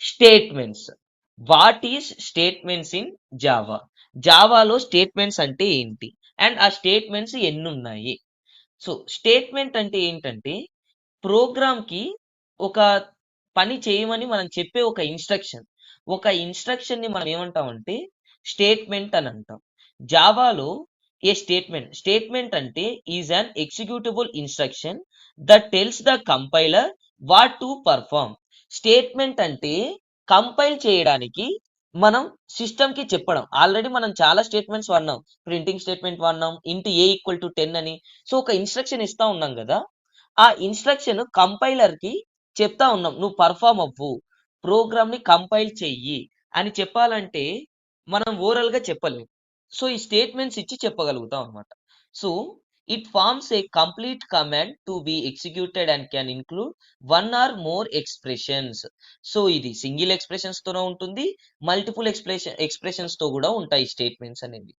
Statements. What is statements in Java? జావాలో statements అంటే ఏంటి? అండ్ ఆ స్టేట్మెంట్స్ ఎన్నున్నాయి? సో స్టేట్మెంట్ అంటే ఏంటంటే ప్రోగ్రామ్‌కి ఒక పని చేయమని మనం చెప్పే ఒక ఇన్‌స్ట్రక్షన్. ఒక ఇన్‌స్ట్రక్షన్‌ని మనం ఏమంటామంటే స్టేట్మెంట్ అని అంటాం. జావాలో స్టేట్మెంట్ అంటే is an executable instruction that tells the compiler what to perform. Statement అంటే కంపైల్ చేయడానికి మనం సిస్టమ్‌కి చెప్పడం. ఆల్రెడీ మనం చాలా స్టేట్మెంట్స్ వాడినాం. ప్రింటింగ్ స్టేట్మెంట్ వాడినాం. ఇంట్ ఏ ఈక్వల్ టు 10 అని. సో ఒక ఇన్‌స్ట్రక్షన్ ఇస్తా ఉన్నాం గదా! ఆ ఇన్‌స్ట్రక్షన్ కంపైలర్‌కి చెప్తా ఉన్నాం. నువ్వు పెర్ఫార్మ్ అవ్వు. ప్రోగ్రామ్‌ని కంపైల్ చెయ్యి అని చెప్పాలంటే మనం ఓరల్‌గా చెప్పలేం. సో ఈ స్టేట్మెంట్స్ ఇచ్చి చెప్పగలుగుతాం అన్నమాట. So it forms a complete command to be executed and can include 1 or more expressions. So ఇది సింగిల్ ఎక్స్‌ప్రెషన్స్ తోనే ఉంటుంది. మల్టిపుల్ ఎక్స్‌ప్రెషన్స్ తో కూడా ఉంటాయి స్టేట్మెంట్స్ అనేవి.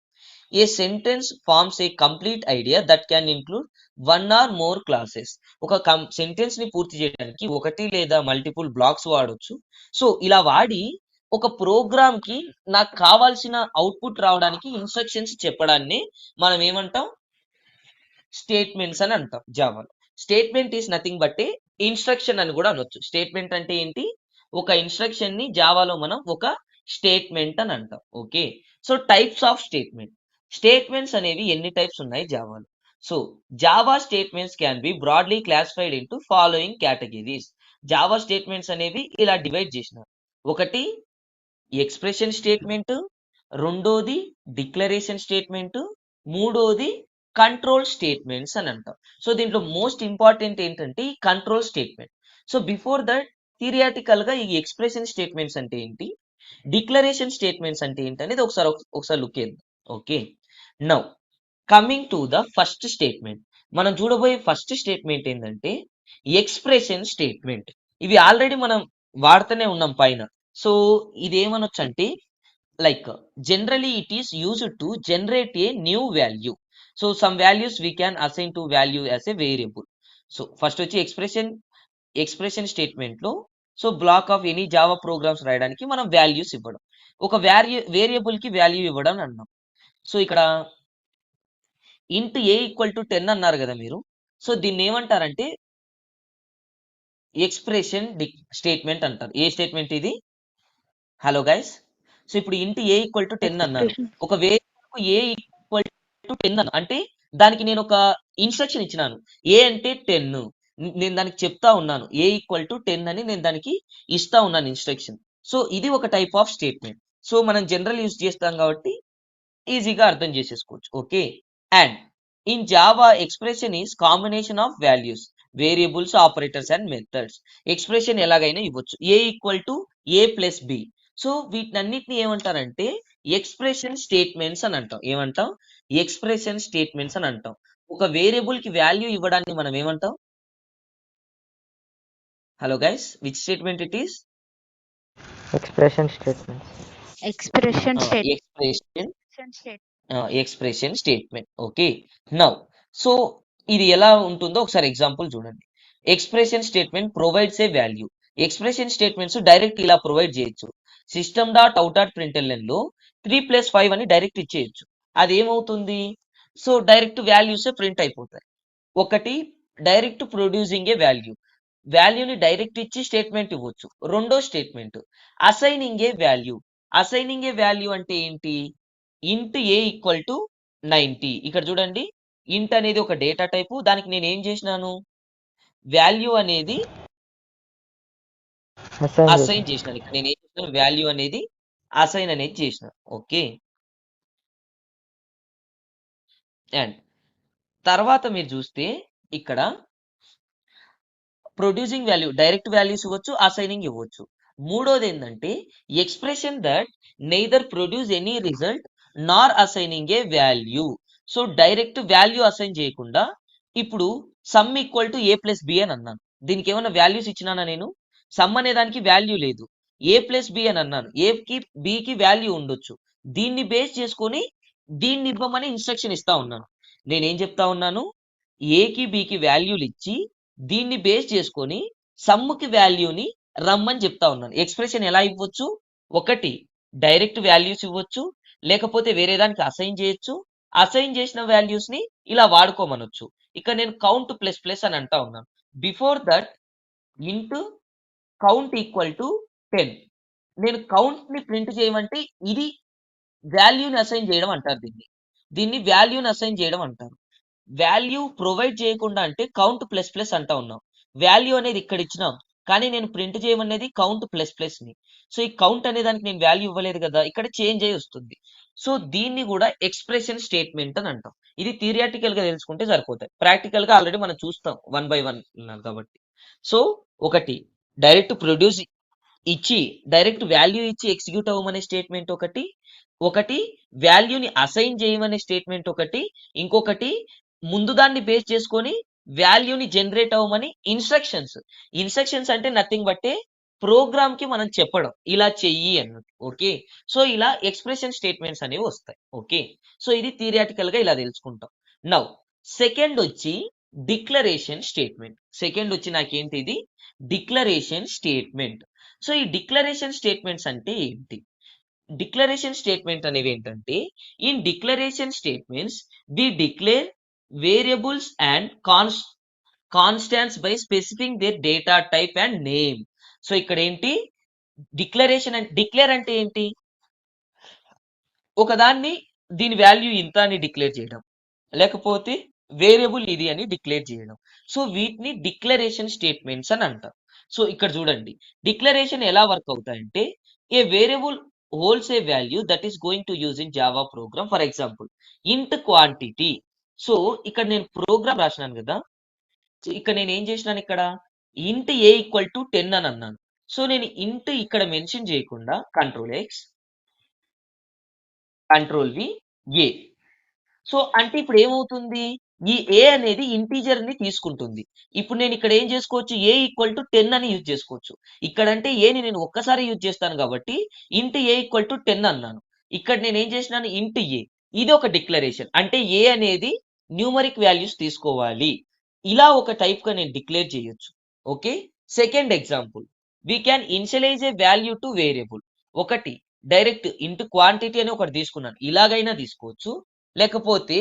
A sentence forms a complete idea that can include 1 or more classes. ఒక sentence ని పూర్తి చేయడానికి ఒకటి లేదా మల్టిపుల్ బ్లాక్స్ వాడొచ్చు. సో ఇలా వాడి ఒక ప్రోగ్రామ్ కి నాకు కావాల్సిన అవుట్‌పుట్ రావడానికి ఇన్‌స్ట్రక్షన్స్ చెప్పడాన్ని మనం ఏమంటాం? స్టేట్మెంట్స్ అని అంటాం జావాలో. Statement is nothing but a instruction అని కూడా అనొచ్చు. స్టేట్మెంట్ అంటే ఏంటి? ఒక ఇన్‌స్ట్రక్షన్ ని జావాలో మనం ఒక స్టేట్మెంట్ అని అంటాం. Okay. So types of statement. Statements అనేవి ఎన్ని టైప్స్ ఉన్నాయి జావాలో? So Java statements can be broadly classified into following categories. Java statements అనేవి ఇలా డివైడ్ చేసినారు. ఒకటి ఎక్స్‌ప్రెషన్ స్టేట్మెంట్, రెండోది డిక్లరేషన్ స్టేట్మెంట్, మూడోది కంట్రోల్ స్టేట్మెంట్స్ అని అంటాం. సో దీంట్లో మోస్ట్ ఇంపార్టెంట్ ఏంటంటే ఈ control statement. So before that theoretical గా ఈ ఎక్స్‌ప్రెషన్ స్టేట్మెంట్స్ అంటే ఏంటి, డిక్లరేషన్ స్టేట్మెంట్స్ అంటే ఏంటి అనేది ఒకసారి లుక్ చేద్దాం. Okay. Now coming to the first statement. మనం చూడబోయే ఫస్ట్ స్టేట్మెంట్ ఏంటంటే ఎక్స్‌ప్రెషన్ స్టేట్మెంట్. ఇవి ఆల్రెడీ మనం వాడుతూనే ఉన్నాం పైన. సో ఇదేమనొచ్చు అంటే like generally it is used to generate a new value. So some values we can assign to value as a variable. So first వచ్చి expression statement లో so black of any Java programmes రాయడానికి మనం values ఇవ్వడం, ఒక variable కి value ఇవ్వడం అని అన్నాం. సో ఇక్కడ ఇంట్ ఏ ఈక్వల్ టు 10 అన్నారు కదా మీరు. సో దీన్ని ఏమంటారంటే ఎక్స్ప్రెషన్ స్టేట్మెంట్ అంటారు. ఏ స్టేట్మెంట్ ఇది? Hello guys. సో ఇప్పుడు ఇంటి ఏ ఈక్వల్ టు 10 అన్నాను. ఎక్స్ప్రెషన్ ఒక వేరియబుల్ ఏ ఈక్వల్ టు 10 అన్నాను అంటే దానికి నేను ఒక ఇన్స్ట్రక్షన్ ఇచ్చినాను. ఏ అంటే 10. నేను దానికి చెప్తా ఉన్నాను ఏ ఈక్వల్ టు 10 అని నేను దానికి ఇస్తా ఉన్నాను ఇన్స్ట్రక్షన్. సో ఇది ఒక టైప్ ఆఫ్ స్టేట్మెంట్. సో మనం జనరల్ యూజ్ చేస్తాం కాబట్టి ఈజీగా అర్థం చేసేసుకోవచ్చు. Okay. And in Java expression is combination of values, variables, operators and methods. Expression ఎలాగైనా ఇవ్వచ్చు. A equal to a plus b. So వీటినన్నిటిని ఏమంటారంటే ఎక్స్ప్రెషన్ స్టేట్మెంట్స్ అని అంటాం. ఏమంటాం? ఎక్స్ప్రెషన్ స్టేట్మెంట్స్ అని అంటాం. ఒక వేరియబుల్ కి వాల్యూ ఇవ్వడాన్ని మనం ఏమంటాం? Hello guys, which statement it is? Expression statements. Expression expression statement. Okay. Now so ఇది ఎలా ఉంటుందో ఒకసారి ఎగ్జాంపుల్ చూడండి. ఎక్స్ప్రెషన్ స్టేట్మెంట్ ప్రొవైడ్స్ ఏ వాల్యూ. ఎక్స్ప్రెషన్ స్టేట్మెంట్స్ డైరెక్ట్ ఇలా ప్రొవైడ్ చేయొచ్చు. System dot out dot println లో 3+5 అని డైరెక్ట్ ఇచ్చేయచ్చు. అది ఏమవుతుంది? సో డైరెక్ట్ వాల్యూస్ ప్రింట్ అయిపోతాయి. ఒకటి డైరెక్ట్ ప్రొడ్యూసింగ్ ఏ వాల్యూ. వాల్యూని డైరెక్ట్ ఇచ్చి స్టేట్మెంట్ ఇవ్వచ్చు. రెండో statement assigning a value. Assigning a value అంటే ఏంటి? ఇంట్ ఏ ఈక్వల్ టు 90. ఇక్కడ చూడండి, ఇంట్ అనేది ఒక డేటా టైపు. దానికి నేను ఏం చేసినాను? వాల్యూ అనేది అసైన్ చేసినాను. ఇక్కడ నేను ఏం చేసినాను? వాల్యూ అనేది అసైన్ అనేది చేసిన. ఓకే. అండ్ తర్వాత మీరు చూస్తే ఇక్కడ ప్రొడ్యూసింగ్ వాల్యూ డైరెక్ట్ వాల్యూస్ ఇవ్వచ్చు, అసైనింగ్ ఇవ్వచ్చు. మూడోది ఏంటంటే expression that neither produce any result nor assigning a value. So direct value assign చేయకుండా ఇప్పుడు sum equal to a plus b అని అన్నాను. దీనికి ఏమైనా వాల్యూస్ ఇచ్చినానా నేను? సమ్ అనే దానికి వాల్యూ లేదు. ఏ ప్లస్ బి అని అన్నాను. ఏకి బికి వాల్యూ ఉండొచ్చు. దీన్ని బేస్ చేసుకొని దీన్ని ఇవ్వమని ఇన్స్ట్రక్షన్ ఇస్తా ఉన్నాను. నేనేం చెప్తా ఉన్నాను? ఏకి బికి వాల్యూలు ఇచ్చి దీన్ని బేస్ చేసుకొని సమ్ముకి వాల్యూని రమ్మని చెప్తా ఉన్నాను. ఎక్స్ప్రెషన్ ఎలా ఇవ్వచ్చు? ఒకటి డైరెక్ట్ వాల్యూస్ ఇవ్వచ్చు, లేకపోతే వేరే దానికి అసైన్ చేయొచ్చు. అసైన్ చేసిన వాల్యూస్ ని ఇలా వాడుకోమనొచ్చు. ఇక్కడ నేను కౌంట్ ప్లస్ ప్లస్ అని అంటా ఉన్నాను. బిఫోర్ దట్ ఇంట్ కౌంట్ ఈక్వల్ టు 10. నేను కౌంట్ ని ప్రింట్ చేయమంటే ఇది వాల్యూని అసైన్ చేయడం అంటారు దీన్ని. దీన్ని వాల్యూని అసైన్ చేయడం అంటారు. వాల్యూ ప్రొవైడ్ చేయకుండా అంటే కౌంట్ ప్లస్ ప్లస్ అంటా ఉన్నాం. వాల్యూ అనేది ఇక్కడ ఇచ్చినాం, కానీ నేను ప్రింట్ చేయమనేది కౌంట్ ప్లస్ ప్లస్ ని. సో ఈ కౌంట్ అనే దానికి నేను వాల్యూ ఇవ్వలేదు కదా, ఇక్కడ చేంజ్ అయ్యి వస్తుంది. సో దీన్ని కూడా ఎక్స్ప్రెషన్ స్టేట్మెంట్ అని అంటాం. ఇది థియరిటికల్ గా తెలుసుకుంటే సరిపోతాయి. ప్రాక్టికల్ గా ఆల్రెడీ మనం చూస్తాం 1 by 1 కాబట్టి. సో ఒకటి డైరెక్ట్ ప్రొడ్యూస్ ఇచ్చి డైరెక్ట్ వాల్యూ ఇచ్చి ఎగ్జిక్యూట్ అవ్వమనే స్టేట్మెంట్ ఒకటి, ఒకటి వాల్యూని అసైన్ చేయమనే స్టేట్మెంట్ ఒకటి, ఇంకొకటి ముందు దాన్ని బేస్ చేసుకొని వాల్యూని జనరేట్ అవ్వమని ఇన్స్ట్రక్షన్స్. ఇన్స్ట్రక్షన్స్ అంటే నథింగ్ బట్టే ప్రోగ్రామ్ కి మనం చెప్పడం ఇలా చెయ్యి అన్నట్టు. ఓకే, సో ఇలా ఎక్స్ప్రెషన్ స్టేట్మెంట్స్ అనేవి వస్తాయి. ఓకే, సో ఇది థియరిటికల్ గా ఇలా తెలుసుకుంటాం. నౌ సెకండ్ వచ్చి డిక్లరేషన్ స్టేట్మెంట్. సెకండ్ వచ్చి నాకేంటి, ఇది డిక్లరేషన్ స్టేట్మెంట్. సో ఈ డిక్లరేషన్ స్టేట్మెంట్స్ అంటే ఏంటి? డిక్లరేషన్ స్టేట్మెంట్ అనేవి ఏంటంటే, in declaration statements we declare variables and constants by specifying their data type and name. So ఇక్కడ ఏంటి డిక్లరేషన్ అంటే, డిక్లేర్ అంటే ఏంటి? ఒకదాన్ని దీని వాల్యూ ఇంత అని డిక్లేర్ చేయడం, లేకపోతే వేరియబుల్ ఇది అని డిక్లేర్ చేయడం. సో వీటిని డిక్లరేషన్ స్టేట్మెంట్స్ అని అంటారు. సో ఇక్కడ చూడండి డిక్లరేషన్ ఎలా వర్క్ అవుతాయంటే, a variable holds a value that is going to use in Java program. For example int quantity. So ఇక్కడ నేను ప్రోగ్రామ్ రాసినాను కదా, సో ఇక్కడ నేను ఏం చేసినాను, ఇక్కడ ఇంట్ ఏ ఈక్వల్ టు 10 అని అన్నాను. సో నేను ఇంట్ ఇక్కడ మెన్షన్ చేయకుండా కంట్రోల్ ఎక్స్ కంట్రోల్ వి ఏ. సో అంటే ఇప్పుడు ఏమవుతుంది, ఈ ఏ అనేది ఇంటీజర్ ని తీసుకుంటుంది. ఇప్పుడు నేను ఇక్కడ ఏం చేసుకోవచ్చు, ఏ ఈక్వల్ టు 10 అని యూజ్ చేసుకోవచ్చు. ఇక్కడ అంటే ఏని నేను ఒక్కసారి యూజ్ చేస్తాను కాబట్టి ఇంట్ ఏ ఈక్వల్ టు 10 అన్నాను. ఇక్కడ నేను ఏం చేసినాను, ఇంట్ ఏ. ఇది ఒక డిక్లరేషన్, అంటే ఏ అనేది న్యూమరిక్ వాల్యూస్ తీసుకోవాలి. ఇలా ఒక టైప్ గా నేను డిక్లేర్ చేయొచ్చు. Okay, second example, we can initialise A value to variable. ఒకటి డైరెక్ట్ ఇంటూ క్వాంటిటీ అని ఒకటి తీసుకున్నాను, ఇలాగైనా తీసుకోవచ్చు. లేకపోతే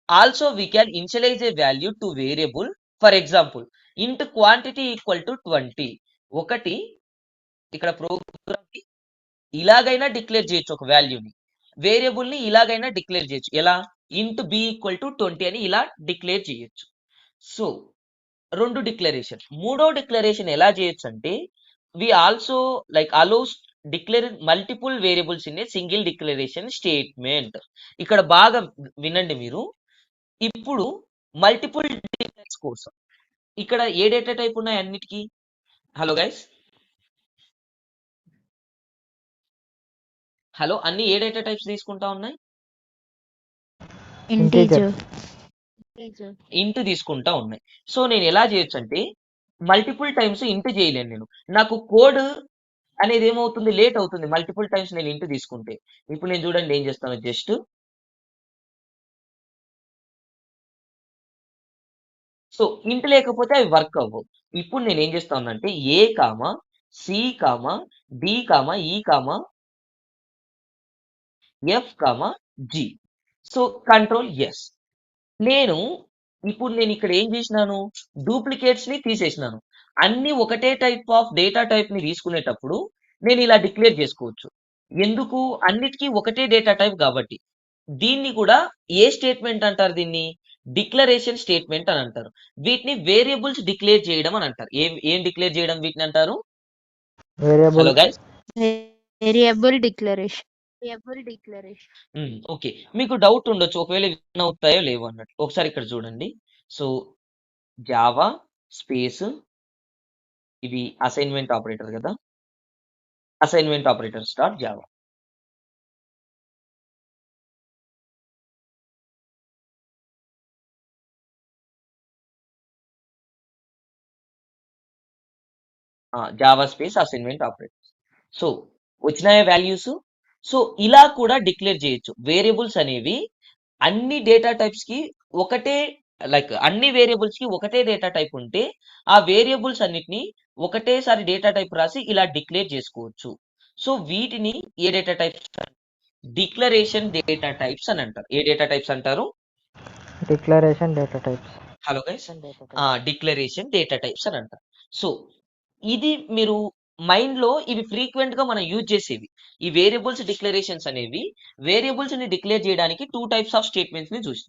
also we can initialise A value to variable. For example int quantity equal to 20. ఒకటి ఇక్కడ ప్రోగ్రామ్ కి ఇలాగైనా డిక్లేర్ చేయొచ్చు ఒక వాల్యూని, వేరియబుల్ ని ఇలాగైనా డిక్లేర్ చేయొచ్చు. ఎలా, ఇంట్ బి ఈక్వల్ టు 20 అని ఇలా డిక్లేర్ చేయొచ్చు. సో రెండు డిక్లరేషన్. మూడో డిక్లరేషన్ ఎలా చేయొచ్చు అంటే, we also like allows declare multiple variables in a single declaration statement. ఇక్కడ బాగా వినండి మీరు. ఇప్పుడు మల్టిపుల్ డిక్లరేషన్స్ కోసం ఇక్కడ ఏ డేటా టైప్ ఉన్నాయి అన్నిటికీ? హలో గైస్, హలో, అన్ని ఏ డేటా టైప్స్ తీసుకుంటా ఉన్నాయి? ఇంటీజర్. ఇంట్ తీసుకుంటా ఉన్నాయి. సో నేను ఎలా చేయొచ్చు అంటే, మల్టిపుల్ టైమ్స్ ఇంట్ చేయలేను నేను, నాకు కోడ్ అనేది ఏమవుతుంది, లేట్ అవుతుంది మల్టిపుల్ టైమ్స్ నేను ఇంట్ తీసుకుంటే. ఇప్పుడు నేను చూడండి ఏం చేస్తాను, జస్ట్ సో ఇంట్ లేకపోతే అవి వర్క్ అవ్వవు. ఇప్పుడు నేను ఏం చేస్తానంటే a comma c comma d comma e comma f comma g. So control S. నేను ఇప్పుడు నేను ఇక్కడ ఏం చేసినాను, డూప్లికేట్స్ ని తీసేసినాను. అన్ని ఒకటే టైప్ ఆఫ్ డేటా టైప్ ని తీసుకునేటప్పుడు నేను ఇలా డిక్లేర్ చేసుకోవచ్చు. ఎందుకు, అన్నిటికీ ఒకటే డేటా టైప్ కాబట్టి. దీన్ని కూడా ఏ స్టేట్మెంట్ అంటారు, దీన్ని డిక్లరేషన్ స్టేట్మెంట్ అని అంటారు. వీటిని వేరియబుల్స్ డిక్లేర్ చేయడం అని అంటారు. ఏం డిక్లేర్ చేయడం వీటిని అంటారు? Variable. Hello guys, variable declaration. Okay, మీకు డౌట్ ఉండొచ్చు ఒకవేళ విన్ అవుతాయో లేవో అన్నట్టు. ఒకసారి ఇక్కడ చూడండి. సో జావా స్పేస్, ఇవి అసైన్మెంట్ ఆపరేటర్ కదా, assignment operator start Java. Java space assignment operators. So వచ్చినాయా వాల్యూస్? సో ఇలా కూడా డిక్లేర్ చేయొచ్చు. వేరియబుల్స్ అనేవి అన్ని డేటా టైప్స్ కి ఒకటే లైక్ అన్ని వేరియబుల్స్ కి ఒకటే డేటా టైప్ ఉంటే ఆ వేరియబుల్స్ అన్నిటిని ఒకటేసారి డేటా టైప్ రాసి ఇలా డిక్లేర్ చేసుకోవచ్చు. సో వీటిని ఏ data types, declaration data types అని అంటారు. ఏ డేటా టైప్స్ అంటారు? Declaration data types. Hello guys, declaration data types అని అంటారు. సో ఇది మీరు మైండ్ లో ఇవి ఫ్రీక్వెంట్ గా మనం యూజ్ చేసేవి. ఈ వేరియబుల్స్ డిక్లరేషన్స్ అనేవి వేరియబుల్స్ ని డిక్లేర్ చేయడానికి 2 టైప్స్ ఆఫ్ స్టేట్మెంట్స్ ని చూస్తాం.